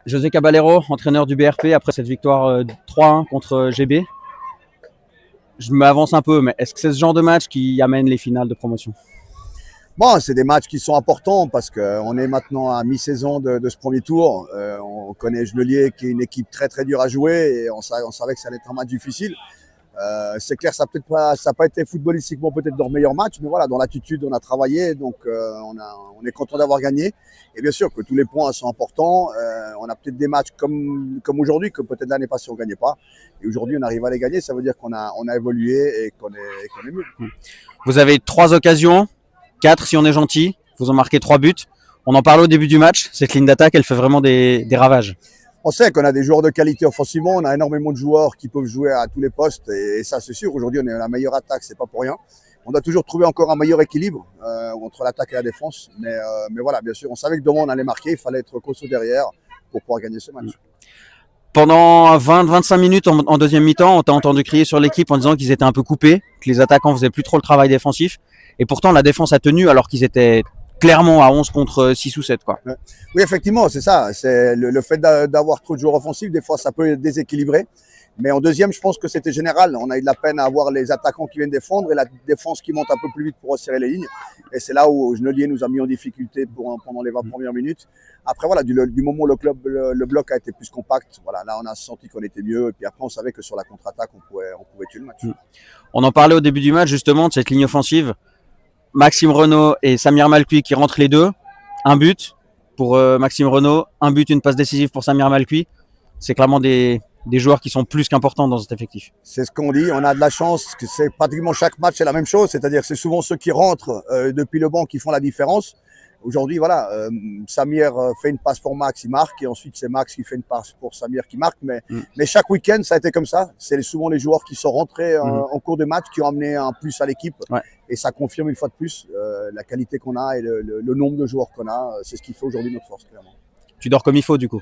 José Caballero, entraîneur du BRP après cette victoire 3-1 contre GB. Je m'avance un peu, mais est-ce que c'est ce genre de match qui amène les finales de promotion? Bon, c'est des matchs qui sont importants parce qu'on est maintenant à mi-saison de ce premier tour. On connaît Genelier qui est une équipe très très dure à jouer et on savait que ça allait être un match difficile. C'est clair, ça n'a pas été footballistiquement peut-être leur meilleur match, mais voilà, dans l'attitude, on a travaillé, donc on est content d'avoir gagné. Et bien sûr que tous les points sont importants. On a peut-être des matchs comme aujourd'hui que peut-être l'année passée on ne gagnait pas. Et aujourd'hui, on arrive à les gagner. Ça veut dire qu'on a évolué et qu'on est mieux. Vous avez 3 occasions, 4 si on est gentil. Vous en marquez 3 buts. On en parlait au début du match. Cette ligne d'attaque, elle fait vraiment des ravages. On sait qu'on a des joueurs de qualité offensivement, on a énormément de joueurs qui peuvent jouer à tous les postes et ça c'est sûr. Aujourd'hui on est la meilleure attaque, c'est pas pour rien. On doit toujours trouver encore un meilleur équilibre entre l'attaque et la défense. Mais voilà, bien sûr, on savait que demain on allait marquer, il fallait être costaud derrière pour pouvoir gagner ce match. Pendant 20-25 minutes en deuxième mi-temps, on t'a entendu crier sur l'équipe en disant qu'ils étaient un peu coupés, que les attaquants faisaient plus trop le travail défensif. Et pourtant la défense a tenu alors qu'ils étaient clairement à 11 contre 6 ou 7. Quoi. Oui, effectivement, c'est ça. C'est le fait d'avoir trop de joueurs offensifs, des fois, ça peut déséquilibrer. Mais en deuxième, je pense que c'était général. On a eu de la peine à avoir les attaquants qui viennent défendre et la défense qui monte un peu plus vite pour resserrer les lignes. Et c'est là où Genelier nous a mis en difficulté pendant les 20 premières minutes. Après, voilà, du moment où le bloc a été plus compact, voilà, là, on a senti qu'on était mieux. Et puis après, on savait que sur la contre-attaque, on pouvait tuer le match. On en parlait au début du match, justement, de cette ligne offensive. Maxime Renaud et Samir Malcuit qui rentrent les deux. Un but pour Maxime Renaud, un but, une passe décisive pour Samir Malcuit. C'est clairement des joueurs qui sont plus qu'importants dans cet effectif. C'est ce qu'on dit, on a de la chance que c'est pratiquement chaque match c'est la même chose, c'est-à-dire que c'est souvent ceux qui rentrent depuis le banc qui font la différence. Aujourd'hui, voilà, Samir fait une passe pour Max, il marque, et ensuite c'est Max qui fait une passe pour Samir qui marque. Mais chaque week-end, ça a été comme ça. C'est souvent les joueurs qui sont rentrés en cours de match qui ont amené un plus à l'équipe. Ouais. Et ça confirme une fois de plus la qualité qu'on a et le nombre de joueurs qu'on a. C'est ce qui fait aujourd'hui notre force, clairement. Tu dors comme il faut, du coup.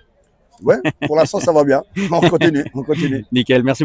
Ouais, pour l'instant, ça va bien. On continue. Nickel, merci.